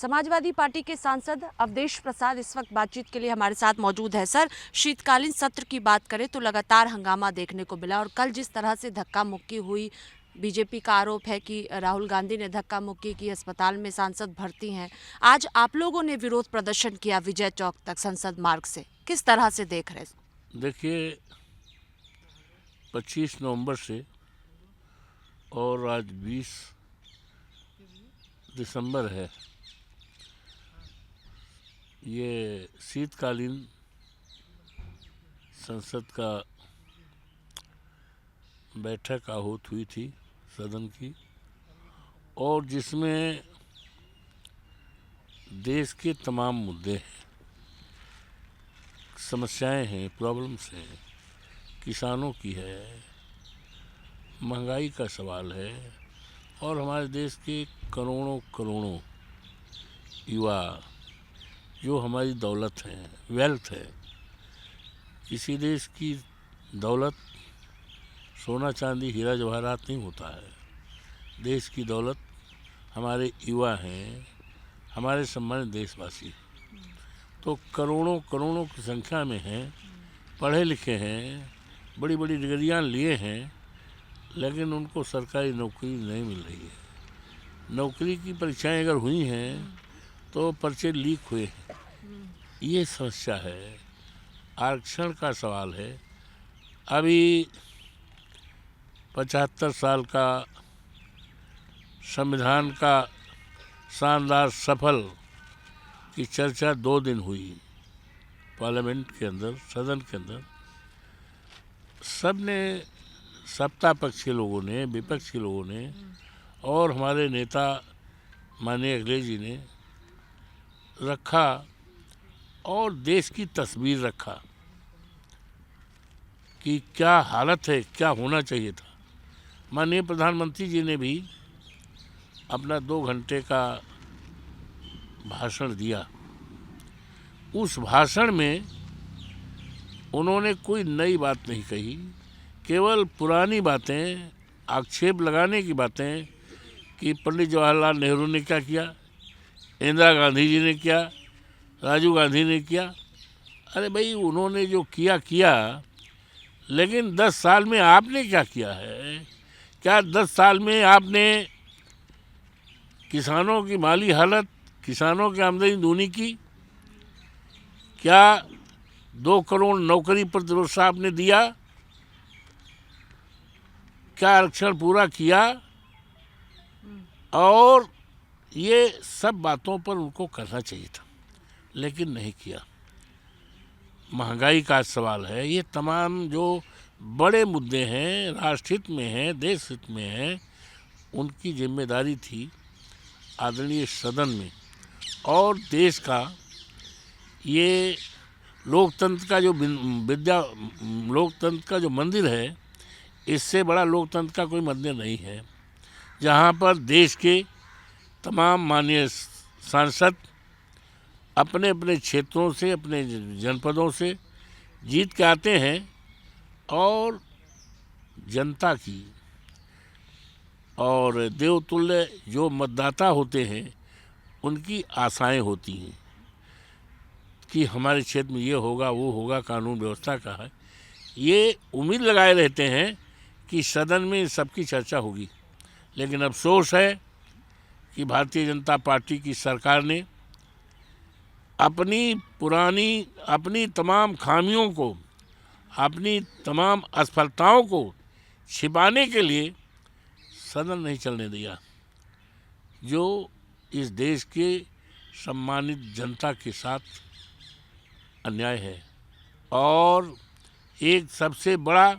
Samajwadi party के सांसद अवधेश प्रसाद इस वक्त बातचीत के लिए हमारे साथ मौजूद है। सर, शीतकालीन सत्र की बात करें तो लगातार हंगामा देखने को मिला और कल जिस तरह से धक्का मुक्की हुई, बीजेपी का आरोप है कि राहुल गांधी ने धक्का मुक्की की, अस्पताल में सांसद भर्ती हैं। आज आप लोगों ने विरोध प्रदर्शन किया विजय चौक तक संसद मार्ग से, किस तरह से देख रहे? देखिए, 25 नवंबर से और आज 20 दिसंबर है, ये शीतकालीन संसद का बैठक आहूत हुई थी सदन की, और जिसमें देश के तमाम मुद्दे हैं, समस्याएं हैं, प्रॉब्लम्स हैं, किसानों की है, महंगाई का सवाल है, और हमारे देश के करोड़ों करोड़ों युवा जो हमारी दौलत है, वेल्थ है। किसी देश की दौलत सोना चांदी हीरा जवाहरात नहीं होता है। देश की दौलत हमारे युवा हैं, हमारे सम्मानित देशवासी। तो करोड़ों करोड़ों की संख्या में हैं, पढ़े लिखे हैं, बड़ी बड़ी डिग्रियां लिए हैं, लेकिन उनको सरकारी नौकरी नहीं मिल रही है। नौकरी की परीक्षाएं अगर हुई हैं तो पर्चे लीक हुए हैं। ये समस्या है, आरक्षण का सवाल है। अभी 75 साल का संविधान का शानदार सफल की चर्चा 2 दिन हुई पार्लियामेंट के अंदर, सदन के अंदर। सब ने, सत्ता पक्ष के लोगों ने, विपक्ष के लोगों ने, और हमारे नेता माननीय अखिलेश जी ने रखा और देश की तस्वीर रखा कि क्या हालत है, क्या होना चाहिए था। माननीय प्रधानमंत्री जी ने भी अपना 2 घंटे का भाषण दिया। उस भाषण में उन्होंने कोई नई बात नहीं कही, केवल पुरानी बातें, आक्षेप लगाने की बातें कि पंडित जवाहरलाल नेहरू ने क्या किया, इंदिरा गांधी जी ने क्या, राजीव गांधी ने किया। अरे भाई, उन्होंने जो किया किया, लेकिन 10 साल में आपने क्या किया है? क्या 10 साल में आपने किसानों की माली हालत, किसानों की आमदनी दूनी की? क्या 2 करोड़ नौकरी प्रतिवर्ष आपने दिया? क्या आरक्षण पूरा किया? और ये सब बातों पर उनको करना चाहिए था, लेकिन नहीं किया। महंगाई का सवाल है, ये तमाम जो बड़े मुद्दे हैं, राष्ट्र हित में हैं, देश हित में हैं, उनकी जिम्मेदारी थी आदरणीय सदन में। और देश का ये लोकतंत्र का जो लोकतंत्र का जो मंदिर है, इससे बड़ा लोकतंत्र का कोई मंदिर नहीं है, जहाँ पर देश के तमाम माननीय सांसद अपने अपने क्षेत्रों से, अपने जनपदों से जीत के आते हैं और जनता की और देवतुल्य जो मतदाता होते हैं उनकी आशाएं होती हैं कि हमारे क्षेत्र में ये होगा, वो होगा, कानून व्यवस्था का है। ये उम्मीद लगाए रहते हैं कि सदन में सबकी चर्चा होगी। लेकिन अफसोस है कि भारतीय जनता पार्टी की सरकार ने अपनी तमाम खामियों को, अपनी तमाम असफलताओं को छिपाने के लिए सदन नहीं चलने दिया, जो इस देश के सम्मानित जनता के साथ अन्याय है। और एक सबसे बड़ा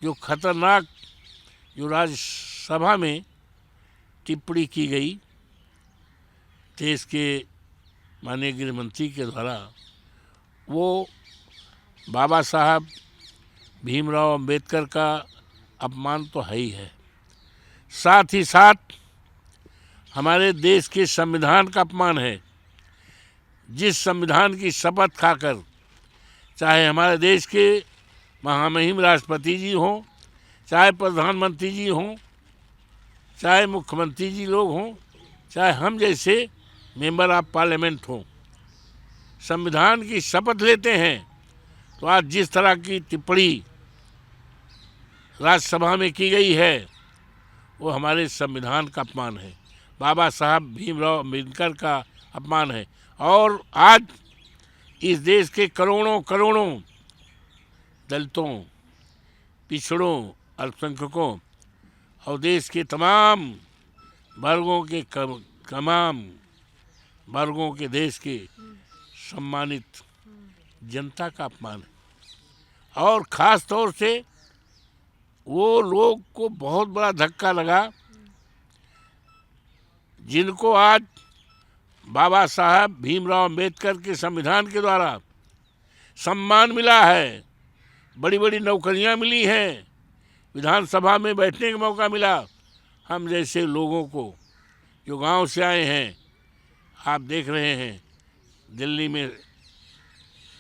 जो खतरनाक जो राज्यसभा में टिप्पणी की गई देश के माननीय गृह मंत्री के द्वारा, वो बाबा साहब भीमराव अंबेडकर का अपमान तो है ही है, साथ ही साथ हमारे देश के संविधान का अपमान है। जिस संविधान की शपथ खाकर चाहे हमारे देश के महामहिम राष्ट्रपति जी हों, चाहे प्रधानमंत्री जी हों, चाहे मुख्यमंत्री जी लोग हों, चाहे हम जैसे मेंबर ऑफ पार्लियामेंट हों, संविधान की शपथ लेते हैं, तो आज जिस तरह की टिप्पणी राज्यसभा में की गई है वो हमारे संविधान का अपमान है, बाबा साहब भीमराव अम्बेडकर का अपमान है। और आज इस देश के करोड़ों करोड़ों दलितों, पिछड़ों, अल्पसंख्यकों और देश के तमाम वर्गों के देश के सम्मानित जनता का अपमान है। और ख़ास तौर से वो लोग को बहुत बड़ा धक्का लगा जिनको आज बाबा साहब भीमराव अम्बेडकर के संविधान के द्वारा सम्मान मिला है, बड़ी बड़ी नौकरियां मिली हैं, विधानसभा में बैठने का मौका मिला। हम जैसे लोगों को जो गांव से आए हैं, आप देख रहे हैं दिल्ली में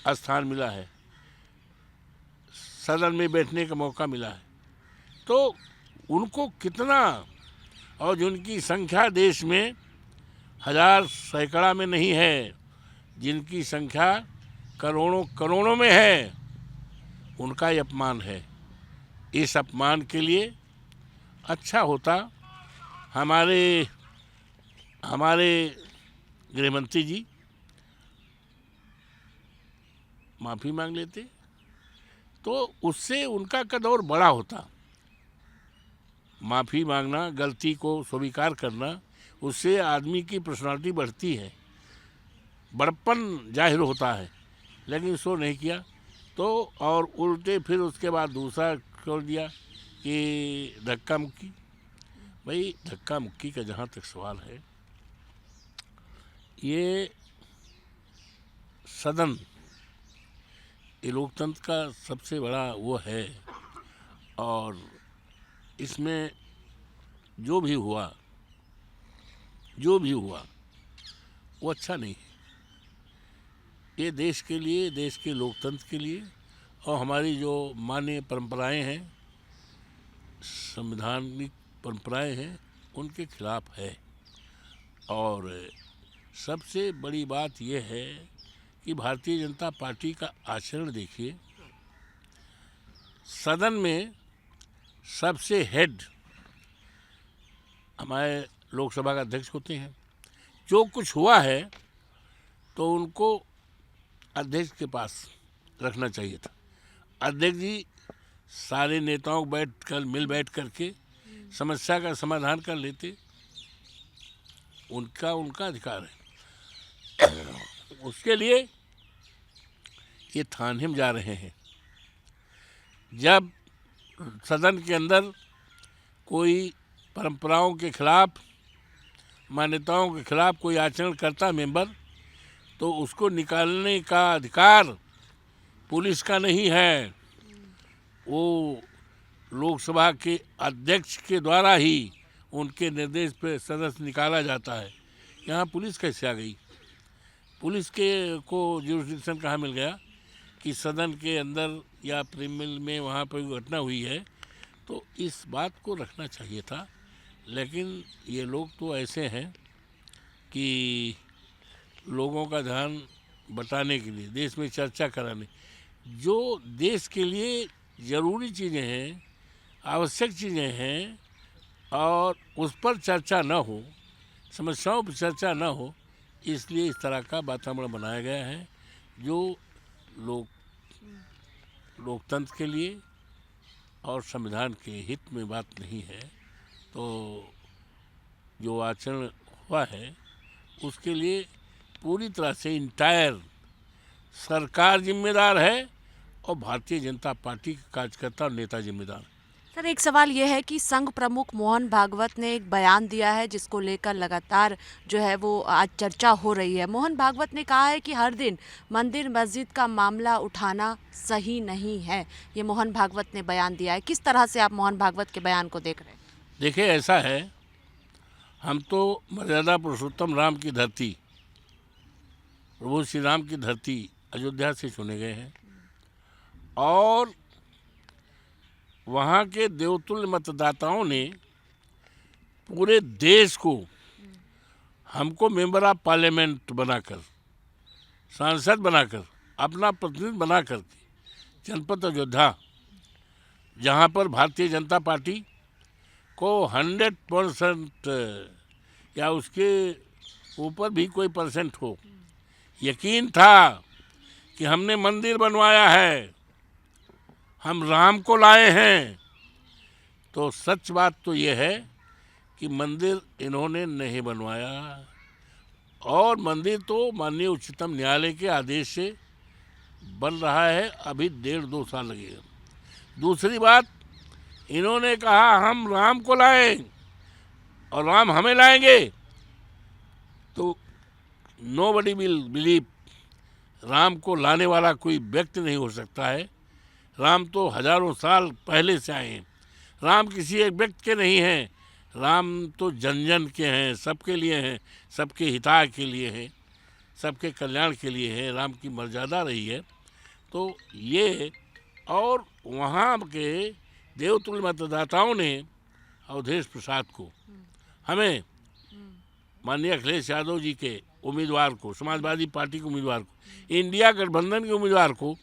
स्थान मिला है, सदन में बैठने का मौका मिला है, तो उनको कितना, और जिनकी संख्या देश में हजार सैकड़ा में नहीं है, जिनकी संख्या करोड़ों करोड़ों में है, उनका ये अपमान है। इस अपमान के लिए अच्छा होता हमारे गृहमंत्री जी माफ़ी मांग लेते, तो उससे उनका कद और बड़ा होता। माफ़ी मांगना, गलती को स्वीकार करना, उससे आदमी की पर्सनालिटी बढ़ती है, बड़प्पन जाहिर होता है। लेकिन इसको नहीं किया, तो और उल्टे फिर उसके बाद दूसरा छोड़ दिया कि धक्का मुक्की। भाई धक्का मुक्की का जहाँ तक सवाल है, ये सदन, ये लोकतंत्र का सबसे बड़ा वो है, और इसमें जो भी हुआ वो अच्छा नहीं है। ये देश के लिए, देश के लोकतंत्र के लिए और हमारी जो मान्य परंपराएं हैं, संवैधानिक परंपराएं हैं, उनके खिलाफ है। और सबसे बड़ी बात यह है कि भारतीय जनता पार्टी का आचरण देखिए। सदन में सबसे हेड हमारे लोकसभा का अध्यक्ष होते हैं। जो कुछ हुआ है तो उनको अध्यक्ष के पास रखना चाहिए था। अध्यक्ष जी सारे नेताओं मिल बैठ करके समस्या का समाधान कर लेते, उनका अधिकार है। उसके लिए ये थाने में जा रहे हैं। जब सदन के अंदर कोई परंपराओं के खिलाफ, मान्यताओं के खिलाफ कोई आचरण करता मेंबर, तो उसको निकालने का अधिकार पुलिस का नहीं है, वो लोकसभा के अध्यक्ष के द्वारा ही उनके निर्देश पे सदस्य निकाला जाता है। यहाँ पुलिस कैसे आ गई? पुलिस को जुरिस्डिक्शन कहाँ मिल गया कि सदन के अंदर या प्रीमिल में वहाँ पर घटना हुई है, तो इस बात को रखना चाहिए था। लेकिन ये लोग तो ऐसे हैं कि लोगों का ध्यान बटाने के लिए, देश में चर्चा कराने, जो देश के लिए ज़रूरी चीज़ें हैं, आवश्यक चीज़ें हैं, और उस पर चर्चा न हो, समस्याओं पर चर्चा न हो, इसलिए इस तरह का वातावरण बनाया गया है जो लोकतंत्र के लिए और संविधान के हित में बात नहीं है। तो जो आचरण हुआ है उसके लिए पूरी तरह से इंटायर सरकार जिम्मेदार है और भारतीय जनता पार्टी के कार्यकर्ता और नेता जिम्मेदार। सर, एक सवाल यह है कि संघ प्रमुख मोहन भागवत ने एक बयान दिया है जिसको लेकर लगातार जो है वो आज चर्चा हो रही है। मोहन भागवत ने कहा है कि हर दिन मंदिर मस्जिद का मामला उठाना सही नहीं है। ये मोहन भागवत ने बयान दिया है। किस तरह से आप मोहन भागवत के बयान को देख रहे हैं? देखिए, ऐसा है, हम तो मर्यादा पुरुषोत्तम राम की धरती, प्रभु श्री राम की धरती अयोध्या से चुने गए हैं, और वहाँ के देवतुल्य मतदाताओं ने पूरे देश को हमको मेंबर ऑफ पार्लियामेंट बनाकर, सांसद बनाकर, अपना प्रतिनिधि बनाकर जनपद अयोध्या, जहाँ पर भारतीय जनता पार्टी को 100% या उसके ऊपर भी कोई परसेंट हो, यकीन था कि हमने मंदिर बनवाया है, हम राम को लाए हैं। तो सच बात तो ये है कि मंदिर इन्होंने नहीं बनवाया, और मंदिर तो माननीय उच्चतम न्यायालय के आदेश से बन रहा है, अभी 1.5-2 साल लगेगा। दूसरी बात, इन्होंने कहा हम राम को लाए और राम हमें लाएंगे, तो नोबडी विल बिलीव, राम को लाने वाला कोई व्यक्ति नहीं हो सकता है। राम तो हजारों साल पहले से आए हैं। राम किसी एक व्यक्ति के नहीं हैं, राम तो जन जन के हैं, सबके लिए हैं, सबके हिताय के लिए हैं, सबके कल्याण के लिए है। राम की मर्यादा रही है। तो ये, और वहाँ के देवतुल्य मतदाताओं ने अवधेश प्रसाद को, हमें माननीय अखिलेश यादव जी के उम्मीदवार को, समाजवादी पार्टी के उम्मीदवार को, इंडिया गठबंधन के उम्मीदवार को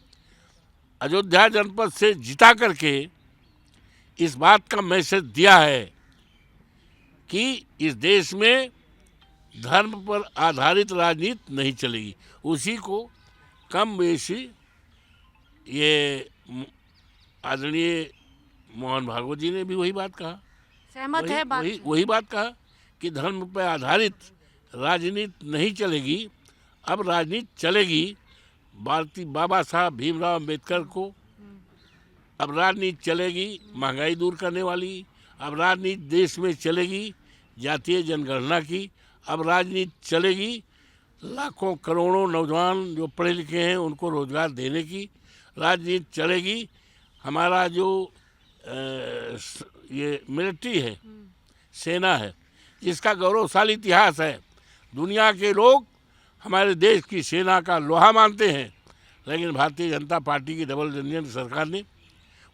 अयोध्या जनपद से जिता करके इस बात का मैसेज दिया है कि इस देश में धर्म पर आधारित राजनीति नहीं चलेगी। उसी को कम बेशी ये आदरणीय मोहन भागवत जी ने भी वही बात कहा, सहमत है बात से? वही बात कहा कि धर्म पर आधारित राजनीति नहीं चलेगी, अब राजनीति चलेगी भारतीय बाबा साहब भीमराव अंबेडकर को, अब राजनीति चलेगी महंगाई दूर करने वाली, अब राजनीति देश में चलेगी जातीय जनगणना की, अब राजनीति चलेगी लाखों करोड़ों नौजवान जो पढ़े लिखे हैं उनको रोजगार देने की, राजनीति चलेगी हमारा जो ये मिलिट्री है, सेना है, जिसका गौरवशाली इतिहास है। दुनिया के लोग हमारे देश की सेना का लोहा मानते हैं, लेकिन भारतीय जनता पार्टी की डबल इंजन सरकार ने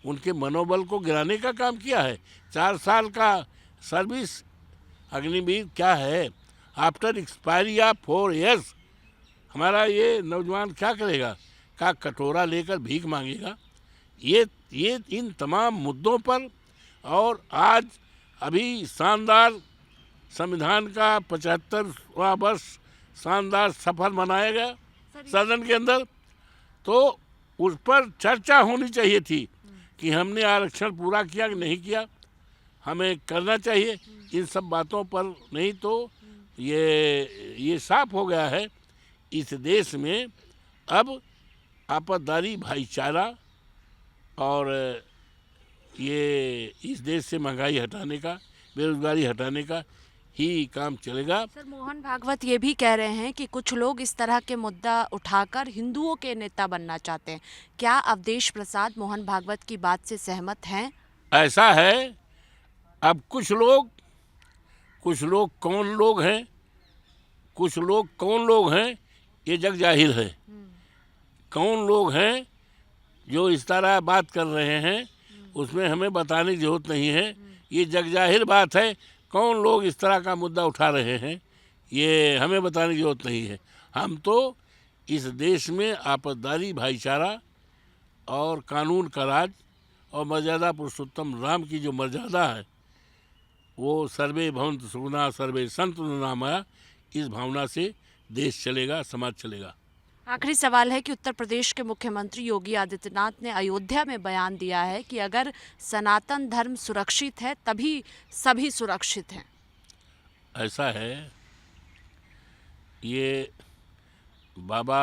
उनके मनोबल को गिराने का काम किया है। 4 साल का सर्विस अग्निवीर क्या है, आफ्टर एक्सपायरी ऑफ 4 years हमारा ये नौजवान क्या करेगा, का कटोरा लेकर भीख मांगेगा। ये इन तमाम मुद्दों पर, और आज अभी शानदार संविधान का 75वां वर्ष शानदार सफल मनाया गया सदन के अंदर, तो उस पर चर्चा होनी चाहिए थी कि हमने आरक्षण पूरा किया कि नहीं किया, हमें करना चाहिए। इन सब बातों पर नहीं तो ये साफ हो गया है इस देश में अब आपसदारी भाईचारा, और ये इस देश से महंगाई हटाने का, बेरोजगारी हटाने का ही काम चलेगा। सर, मोहन भागवत ये भी कह रहे हैं कि कुछ लोग इस तरह के मुद्दा उठाकर हिंदुओं के नेता बनना चाहते हैं। क्या अवधेश प्रसाद मोहन भागवत की बात से सहमत हैं? ऐसा है, अब कुछ लोग कौन लोग हैं, कुछ लोग कौन लोग हैं ये जग जाहिर है। कौन लोग हैं जो इस तरह बात कर रहे हैं उसमें हमें बताने की जरूरत नहीं है, ये जग जाहिर बात है। कौन लोग इस तरह का मुद्दा उठा रहे हैं ये हमें बताने की जरूरत नहीं है। हम तो इस देश में आपसदारी भाईचारा और कानून का राज और मर्यादा पुरुषोत्तम राम की जो मर्यादा है, वो सर्वे भवन्तु सुखिनः सर्वे सन्तु निरामया, इस भावना से देश चलेगा, समाज चलेगा। आखिरी सवाल है कि उत्तर प्रदेश के मुख्यमंत्री योगी आदित्यनाथ ने अयोध्या में बयान दिया है कि अगर सनातन धर्म सुरक्षित है तभी सभी सुरक्षित हैं। ऐसा है, ये बाबा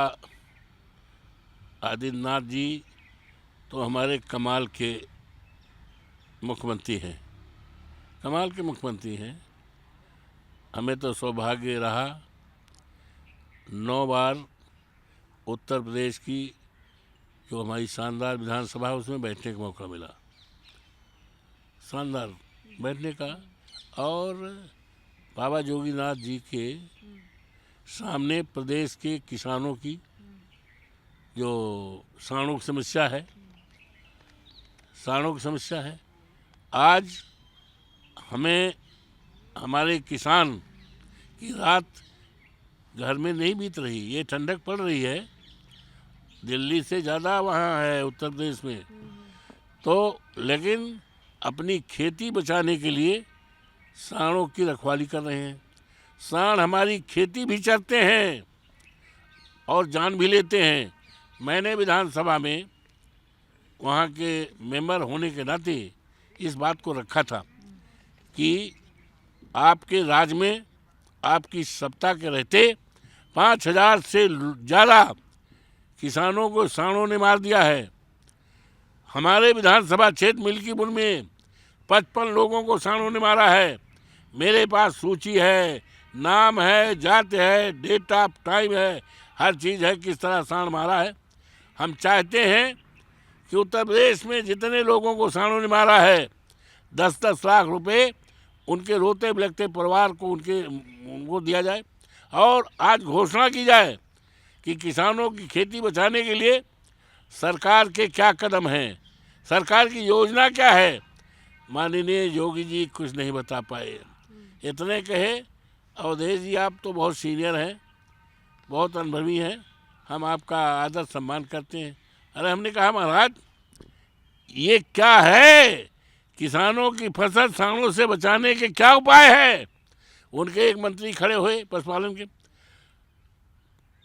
आदित्यनाथ जी तो हमारे कमाल के मुख्यमंत्री हैं, कमाल के मुख्यमंत्री हैं। हमें तो सौभाग्य रहा 9 बार उत्तर प्रदेश की जो हमारी शानदार विधानसभा है उसमें बैठने का मौका मिला, शानदार बैठने का। और बाबा जोगीनाथ जी के सामने प्रदेश के किसानों की जो साणों की समस्या है, आज हमें हमारे किसान कि रात घर में नहीं बीत रही। ये ठंडक पड़ रही है, दिल्ली से ज़्यादा वहाँ है उत्तर प्रदेश में, तो लेकिन अपनी खेती बचाने के लिए सांडों की रखवाली कर रहे हैं। सांड हमारी खेती भी चरते हैं और जान भी लेते हैं। मैंने विधानसभा में वहाँ के मेंबर होने के नाते इस बात को रखा था कि आपके राज्य में आपकी सत्ता के रहते 5,000 से ज़्यादा किसानों को सांडों ने मार दिया है। हमारे विधानसभा क्षेत्र मिल्कीपुर में 55 लोगों को सांडों ने मारा है। मेरे पास सूची है, नाम है, जात है, डेट ऑफ टाइम है, हर चीज़ है किस तरह सांड मारा है। हम चाहते हैं कि उत्तर प्रदेश में जितने लोगों को सांडों ने मारा है 10-10 लाख रुपए उनके रोते बिलखते परिवार को उनको दिया जाए और आज घोषणा की जाए कि किसानों की खेती बचाने के लिए सरकार के क्या कदम हैं, सरकार की योजना क्या है। माननीय योगी जी कुछ नहीं बता पाए। इतने कहे, अवधेश जी आप तो बहुत सीनियर हैं, बहुत अनुभवी हैं, हम आपका आदर सम्मान करते हैं। अरे हमने कहा महाराज ये क्या है, किसानों की फसल सांडों से बचाने के क्या उपाय है। उनके एक मंत्री खड़े हुए पशुपालन के,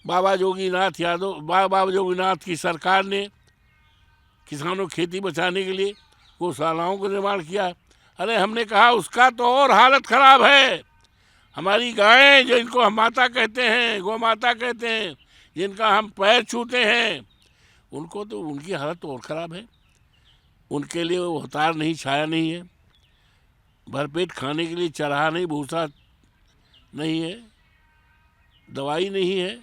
बाबा जोगीनाथ यादव, बाबा जोगीनाथ की सरकार ने किसानों की खेती बचाने के लिए गौशालाओं का निर्माण किया। अरे हमने कहा उसका तो और हालत खराब है। हमारी गायें जो इनको हम माता कहते हैं, गौ माता कहते हैं, जिनका हम पैर छूते हैं, उनको तो उनकी हालत और ख़राब है। उनके लिए वो होतार नहीं, छाया नहीं है, भरपेट खाने के लिए चराहा नहीं, भूसा नहीं है, दवाई नहीं है,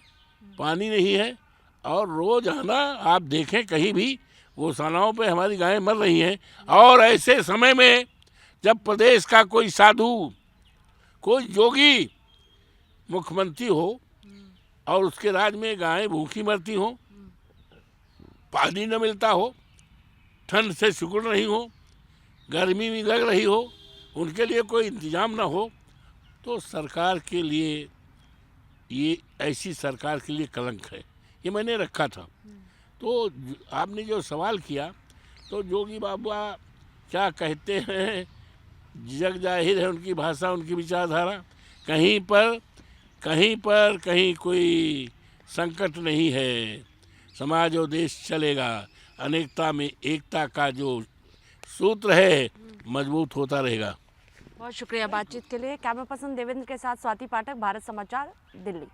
पानी नहीं है, और रोज़ाना आप देखें कहीं भी गौशालाओं पे हमारी गायें मर रही हैं। और ऐसे समय में जब प्रदेश का कोई साधु, कोई योगी मुख्यमंत्री हो और उसके राज्य में गायें भूखी मरती हों, पानी न मिलता हो, ठंड से सिकुड़ रही हो, गर्मी भी लग रही हो, उनके लिए कोई इंतजाम ना हो, तो सरकार के लिए ये ऐसी सरकार के लिए कलंक है। ये मैंने रखा था। तो आपने जो सवाल किया, तो जोगी बाबा क्या कहते हैं जग जाहिर है, उनकी भाषा, उनकी विचारधारा। कहीं कोई संकट नहीं है, समाज और देश चलेगा, अनेकता में एकता का जो सूत्र है मजबूत होता रहेगा। बहुत शुक्रिया बातचीत के लिए। कैमरा पर्सन देवेंद्र के साथ स्वाति पाठक, भारत समाचार, दिल्ली।